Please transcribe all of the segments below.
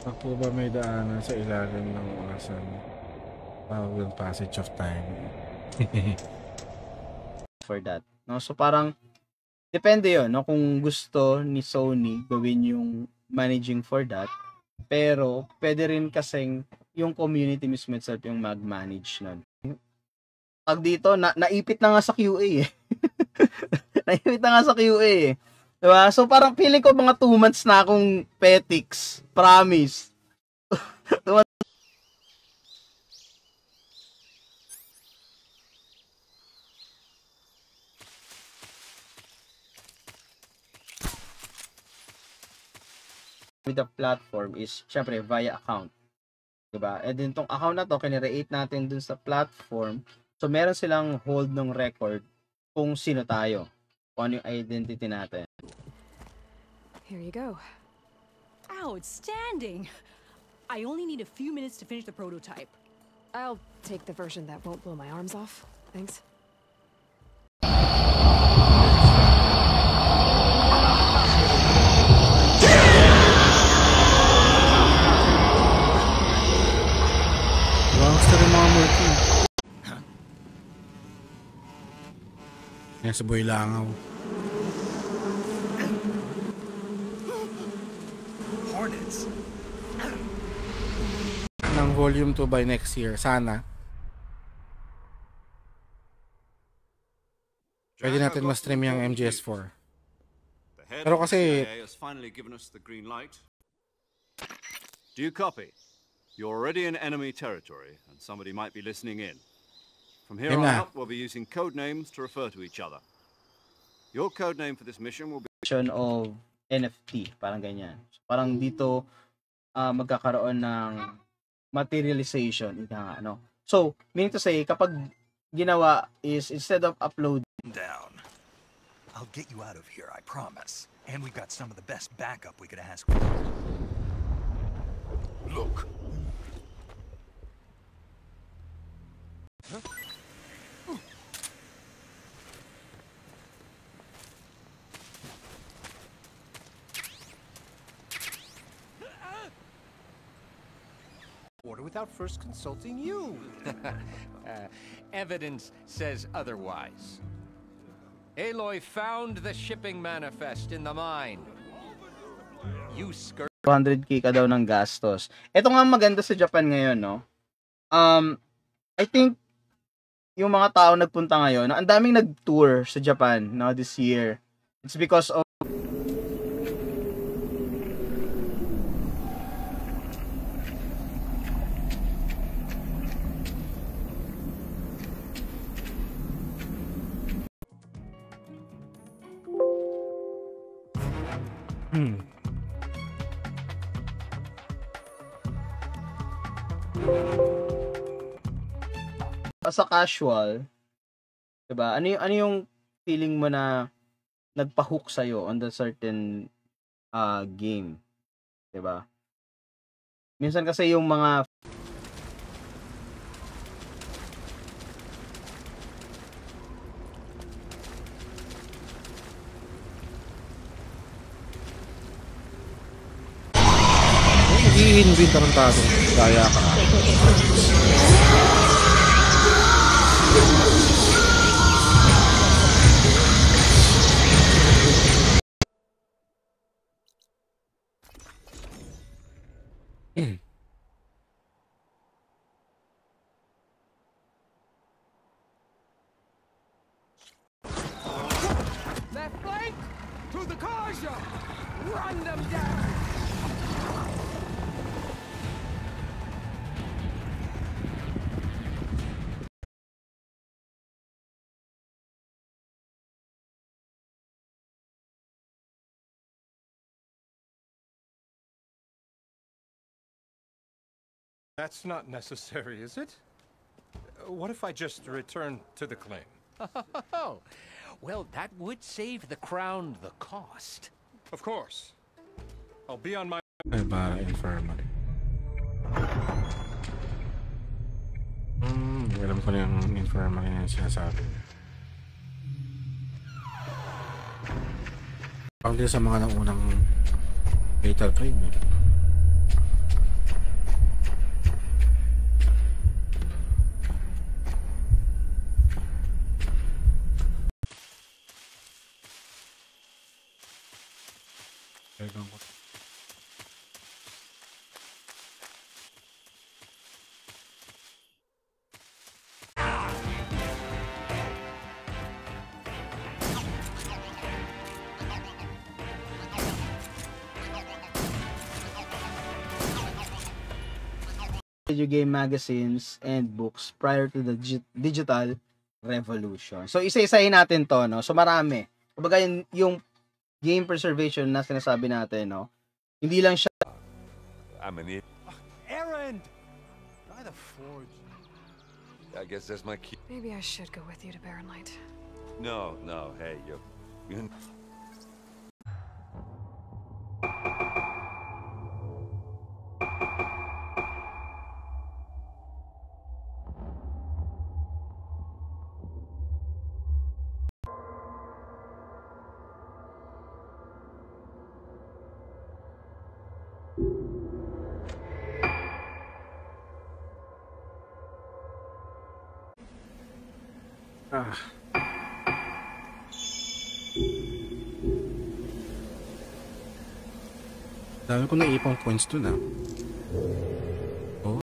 Ako ba may daanan sa ilalim ng orasan? Yung passage of time. For that, no? So parang depende 'yon, no, kung gusto ni Sony gawin yung managing for that, pero pwede rin kasing yung community mismo itself yung mag-manage nun. Pag dito, naipit na nga sa QA eh. Naipit na nga sa QA eh. Diba? So parang feeling ko mga 2 months na akong petix. Promise. With the platform is syempre via account. Diba? And then tong account na to, kinreate natin dun sa platform. So meron silang hold ng record kung sino tayo. Kung ano yung identity natin. Here you go. Outstanding! I only need a few minutes to finish the prototype. I'll take the version that won't blow my arms off. Thanks. Gangster yung mga multi. Yan sa Boy Langaw. Hornets. Ng volume 2 by next year. Sana. Pwede natin ma-stream yung MGS4. Pero kasi Do you copy? You're already in enemy territory and somebody might be listening in. From here on out, we'll be using code names to refer to each other. Your code name for this mission will be of NFT, parang ganyan. So, parang dito magkakaroon ng materialization, ika nga, no? So, meaning to say, kapag ginawa is instead of upload down. I'll get you out of here, I promise. And we've got some of the best backup we could ask for. Look. Huh? Order without first consulting you. Evidence says otherwise. Aloy found the shipping manifest in the mine. You skirt 200k ka daw ng gastos. Ito nga maganda sa Japan ngayon, no? I think yung mga tao nagpunta ngayon, ang daming nag-tour sa Japan, no, this year. It's because of as a casual, 'di ba? Ano yung feeling mo na nagpa-hook sa on the certain game, 'di ba? Minsan kasi yung mga nag-i-invade tarantado. Gaya ka. left flank to the Kaja. Run them down. That's not necessary, is it? What if I just return to the claim? Oh, well, that would save the crown the cost. Of course. I'll be on my... Ay ba, infirmary. Alam ko na yung infirmary na yung sinasabi. Pag din sa mga naunang fatal frame. Pegang ko. Video game magazines and books prior to the digital revolution. So, isa-isahin natin to, no? So, marami. Kumbaga, yung game preservation na sinasabi natin, no? Hindi lang siya... I'm an Aaron! By the forge. I guess that's my key. Maybe I should go with you to Barren Light. No, hey, you. Dami ko na ipang points dun ah. Oh.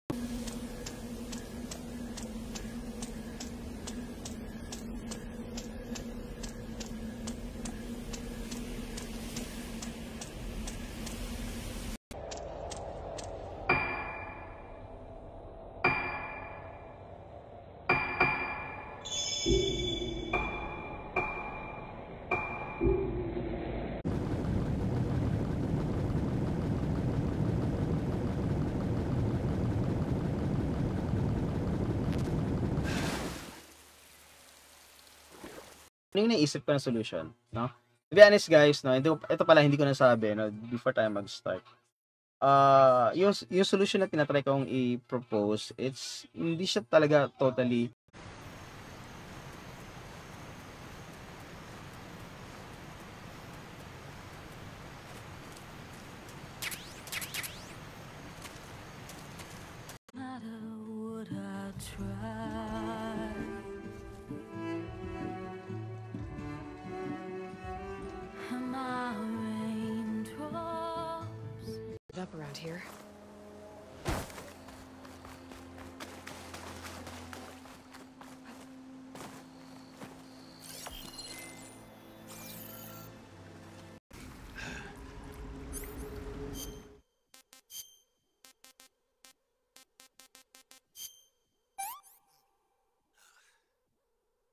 Ano yung naisip ko na solution, no? To be honest guys, no, ito pala hindi ko nasabi, no, before tayo mag-start. Yung solution na tinatry kong i-propose, hindi siya talaga totally Up around here.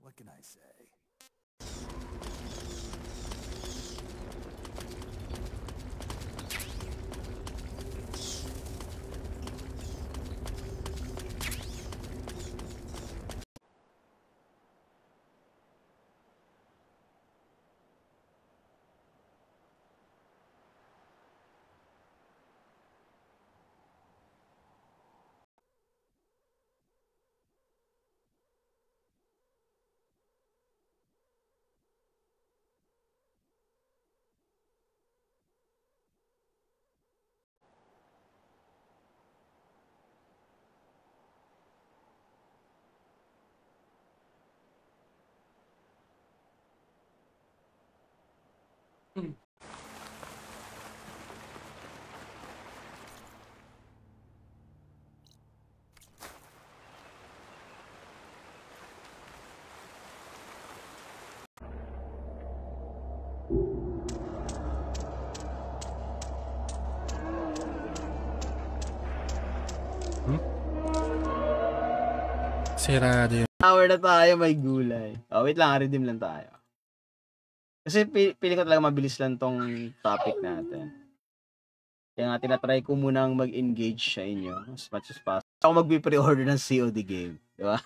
What can I say? Sirado yun. hour na tayo, may gulay. Oh, wait lang, redeem lang tayo. Kasi pili ko talaga mabilis lang tong topic natin. Kaya nga, tinatry ko munang mag-engage sa inyo as much as possible. Ako mag-pre-order ng COD game. Di ba?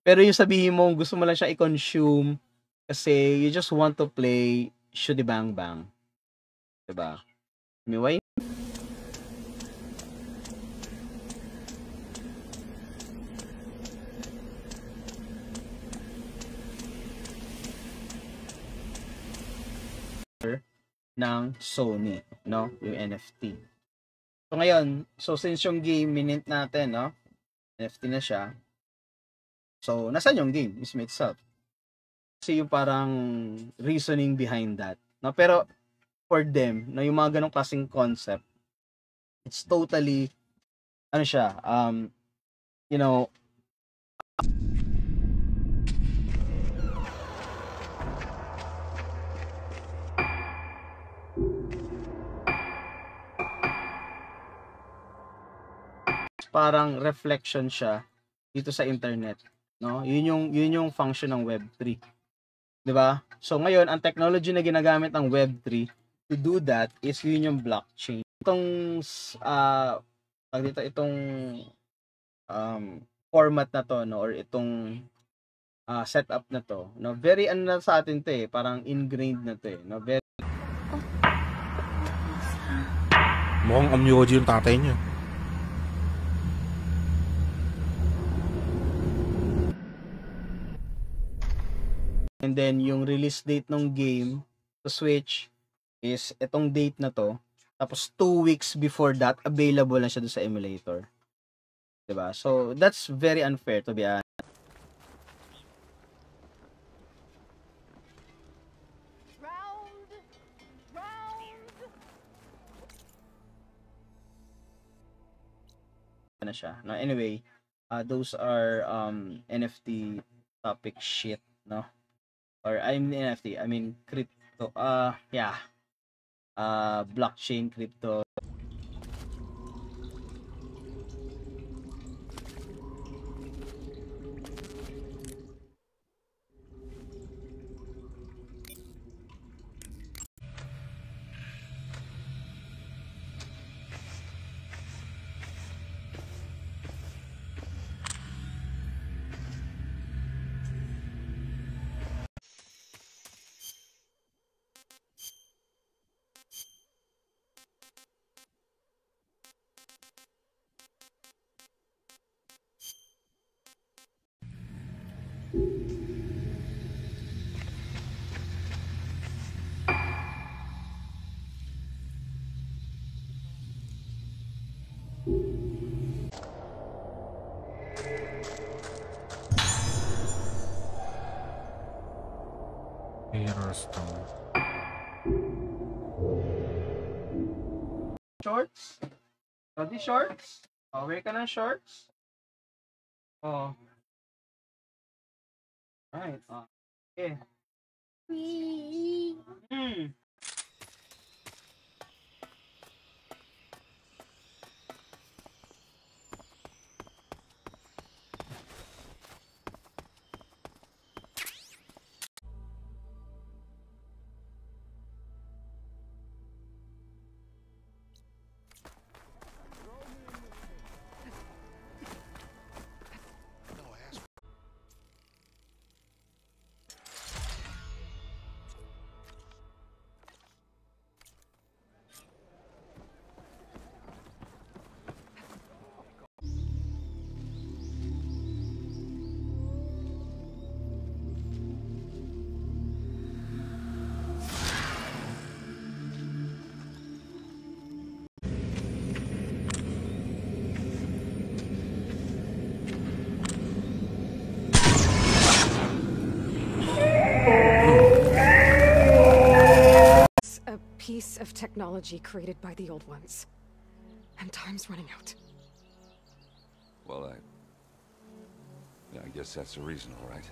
Pero yung sabihin mo, gusto mo lang siya i-consume kasi you just want to play Shooty Bang Bang. Di ba? Why? ng Sony, no? Yung NFT. So ngayon, since yung game minint natin, no? NFT na siya. So, nasaan yung game mismo itself? Kasi yung parang reasoning behind that. No? Pero for them, na yung mga ganong klaseng concept, it's totally, ano siya, you know, parang reflection siya dito sa internet, no? Yun yung function ng Web3. 'Di ba? So ngayon, ang technology na ginagamit ng Web3 to do that is yun yung blockchain. Itong itong format na to, no, or itong setup na to, no, very ano na sa atin to eh, parang ingrained na to eh, no, very Mukhang amyoji yung tatay niya. And then, yung release date ng game to Switch is itong date na to. Tapos, 2 weeks before that, available na siya doon sa emulator. Diba? So, that's very unfair to be honest. Na siya. No, anyway, those are NFT topic shit, no? Or I mean NFT, I mean crypto. Yeah. Blockchain, crypto. Mirrorstone. Shorts? Body shorts? Oh, wear ka ng shorts? Oh. Right. Okay. Piece of technology created by the old ones. And time's running out. Well, I guess that's the reason, all right.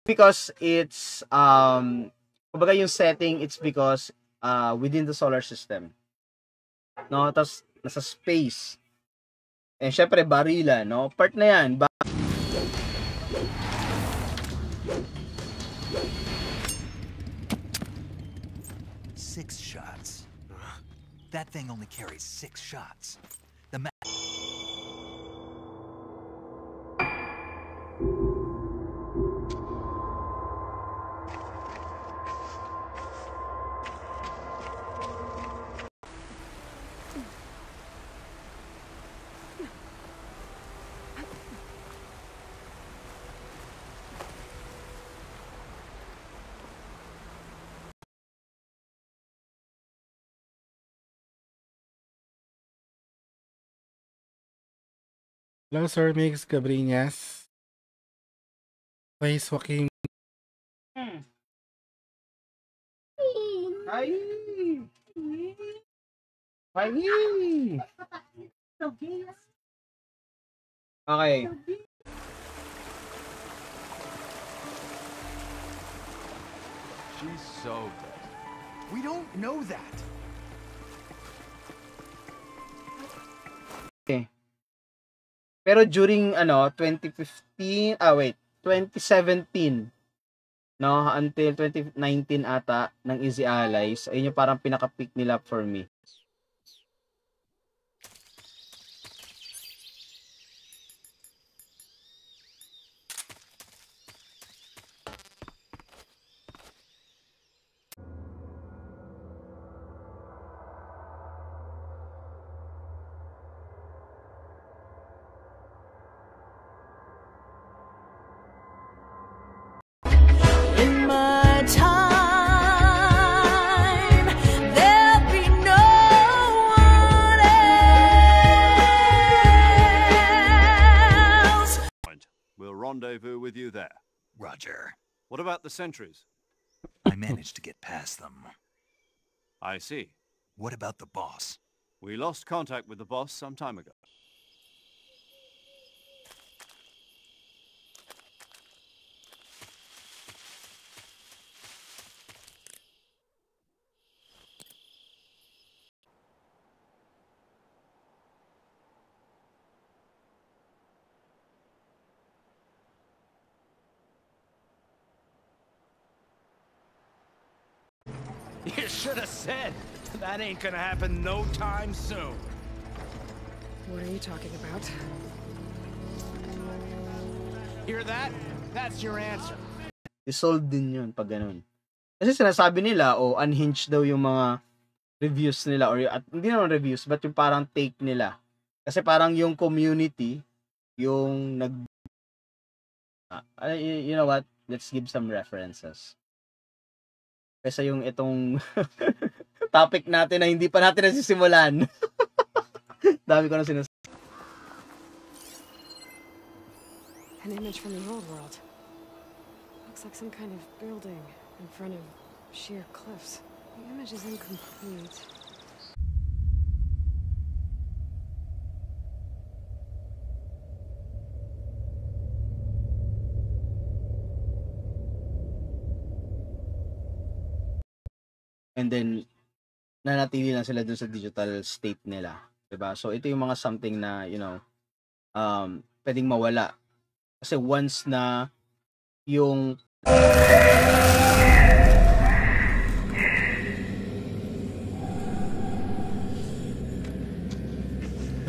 Because it's kumbaga yung setting, it's because within the solar system. No, tapos nasa space. Eh syempre barila, no? Part na 'yan. Six shots. That thing only carries 6 shots. Hello, Sir Mix Cabrinas. Place Joaquin. Hi! Hi! Okay. She's so good. We don't know that. Okay. Pero during 2017 no, until 2019 ata ng Easy Allies, ayun yung parang pinaka-pick nila for me. In my time, there'll be no one else. We'll rendezvous with you there. Roger. What about the sentries? I managed to get past them. I see. What about the boss? We lost contact with the boss some time ago. You should have said. That ain't gonna happen no time soon. What are you talking about? Hear that? That's your answer. Resolved din yun pag ganun. Kasi sinasabi nila, unhinged daw yung mga reviews nila, or at hindi naman reviews, but yung parang take nila. Kasi parang yung community, yung you know what? Let's give some references. Kasi yung itong topic natin na hindi pa natin nasisimulan. Dami ko na sinasabi. An image from the old world. Looks like some kind of building in front of sheer cliffs. The image is incomplete. And then, nanatili lang sila dun sa digital state nila. Diba? So, ito yung mga something na, pwedeng mawala. Kasi once na yung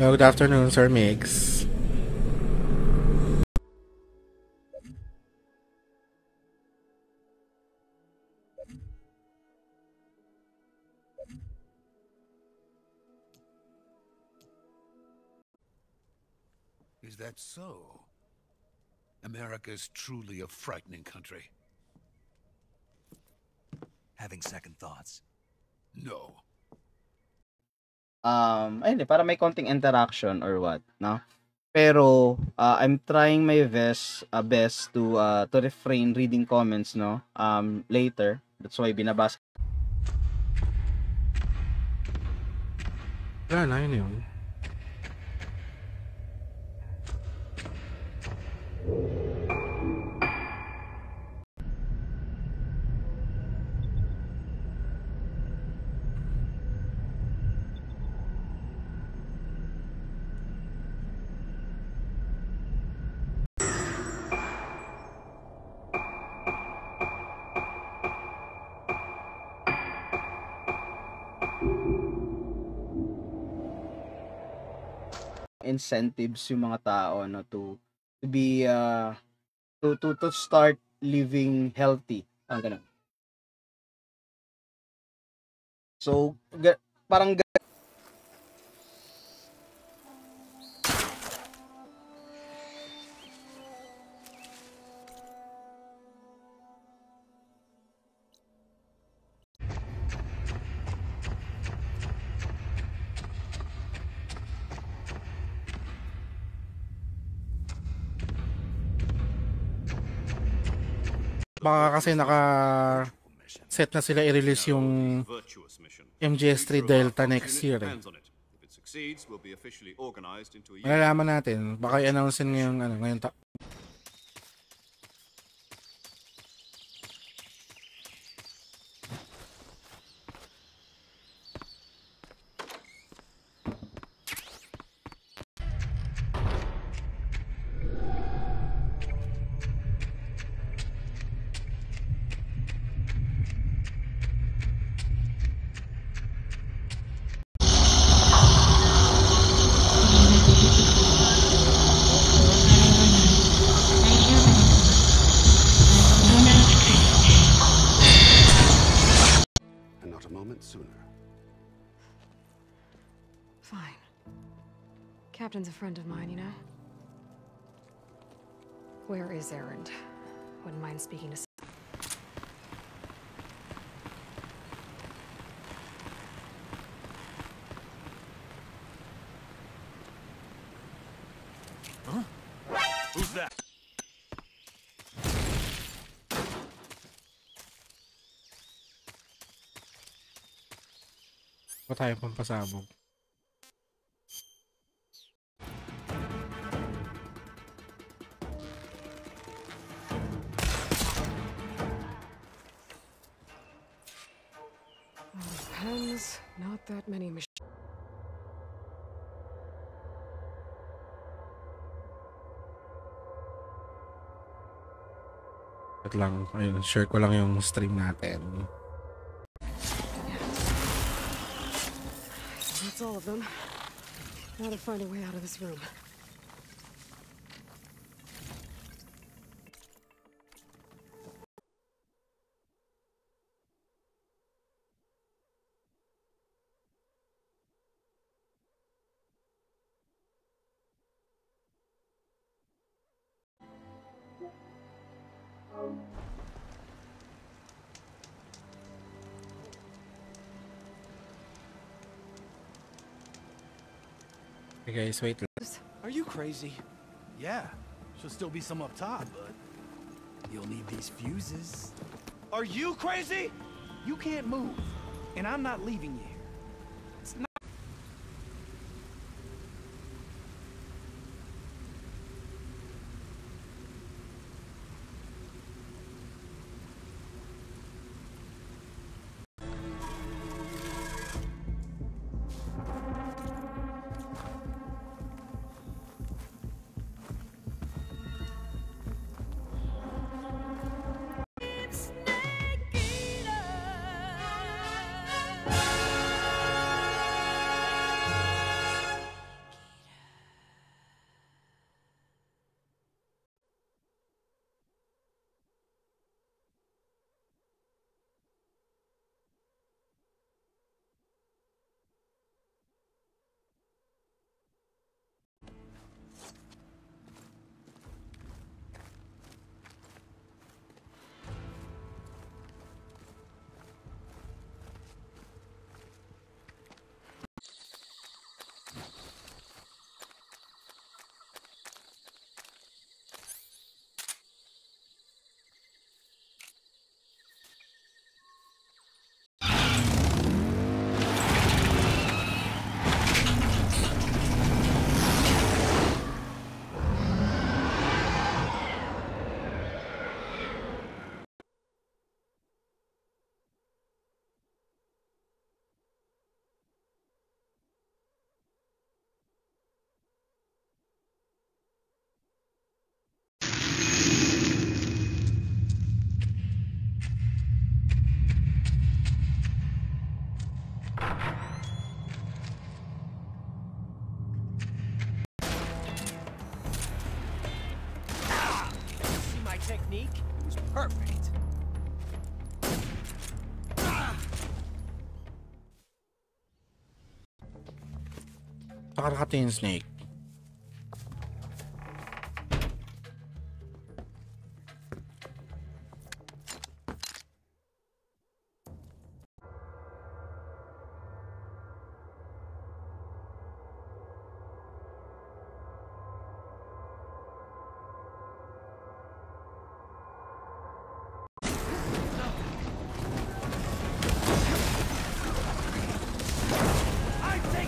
Good afternoon, Sir Mix. Is that so? America's truly a frightening country. Having second thoughts? No. Ayun, para may konting interaction or what, no? Pero I'm trying my best to refrain reading comments, no? Later. That's why binabasa. Wala na, yun yun. Incentives yung mga tao, no, to be to start living healthy, ganun. So parang Baka kasi set na sila i-release yung MGS3 Delta next year eh. Malalaman natin. Baka i-announce ngayong Fine. Captain's a friend of mine, you know? Where is Erend? Wouldn't mind speaking to... Huh? Who's that? pa tayo pampasabog. Pens, not that many machines. At lang, ayun, share ko lang yung stream natin. That's all of them. Now to find a way out of this room. Okay guys, wait lang. Are you crazy? Yeah, should still be some up top, but you'll need these fuses. Are you crazy? You can't move, and I'm not leaving you here. It's not. See my technique? It was perfect. Nakarakato yung snake.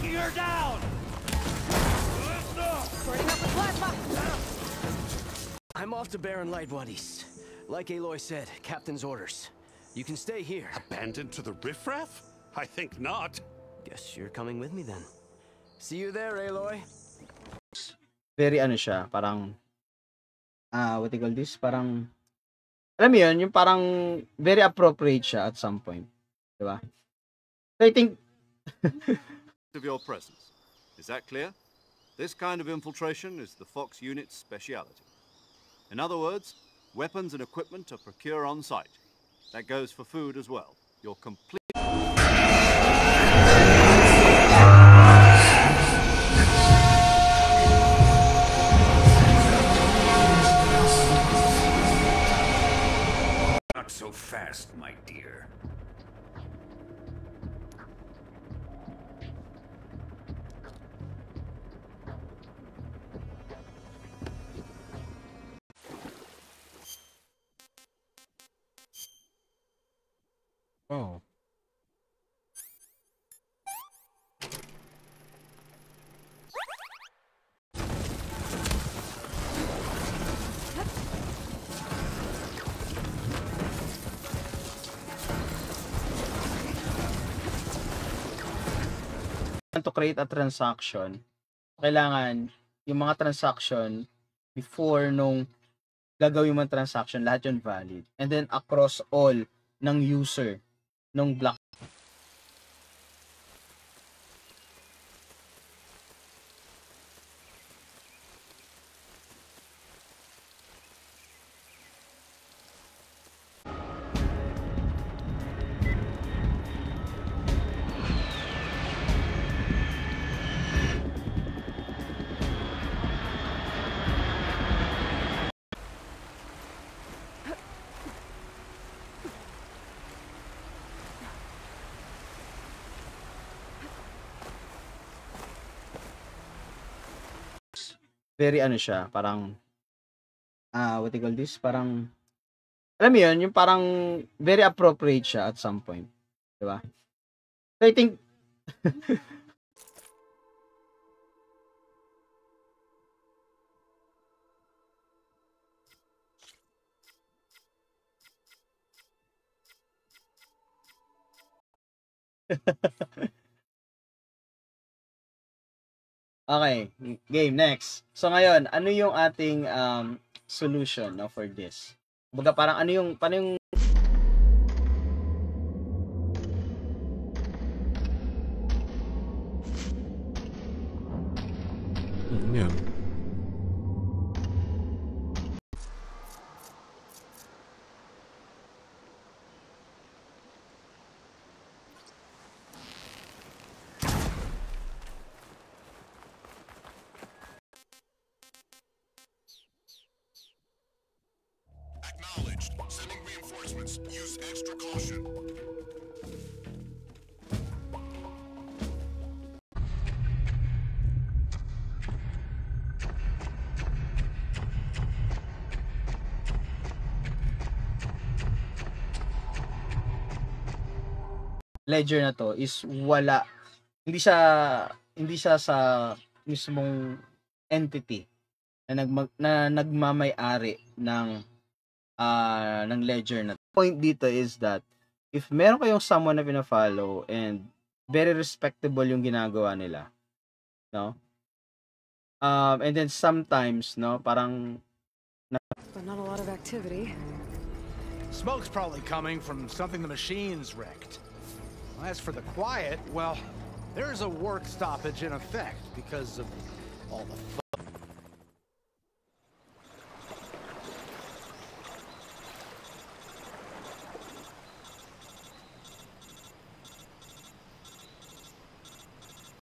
taking her down! Burning up with plasma! I'm off to Baron Lightwood East. Like Aloy said, Captain's orders. You can stay here. Abandoned to the riffraff? I think not. Guess you're coming with me then. See you there, Aloy. Very ano siya, parang what do you call this? Parang alam mo yun, yung parang very appropriate siya at some point. Diba? So I think of your presence. Is that clear? This kind of infiltration is the Fox unit's speciality. In other words, weapons and equipment are procured on site. That goes for food as well. You're complete. Not so fast, my dear. Oh. To create a transaction, kailangan yung mga transaction before nung gagawin mo transaction, lahat yun valid. And then across all ng user nung block. Very ano siya, parang what do you call this? Parang alam mo yun, yung parang very appropriate siya at some point. Diba? So I think okay, game next. So ngayon, ano yung ating solution no, for this? Baga parang ano yung paano yung Yan. Acknowledged. Sending reinforcements. Use extra caution. ledger na to is wala, hindi siya sa mismong entity na nagmamay-ari ng ledger na to. Point dito is that if meron kayong someone na pina-follow and very respectable yung ginagawa nila, no? And then sometimes, no, parang but not a lot of activity. Smoke's probably coming from something the machines wrecked. As for the quiet, well, there's a work stoppage in effect because of all the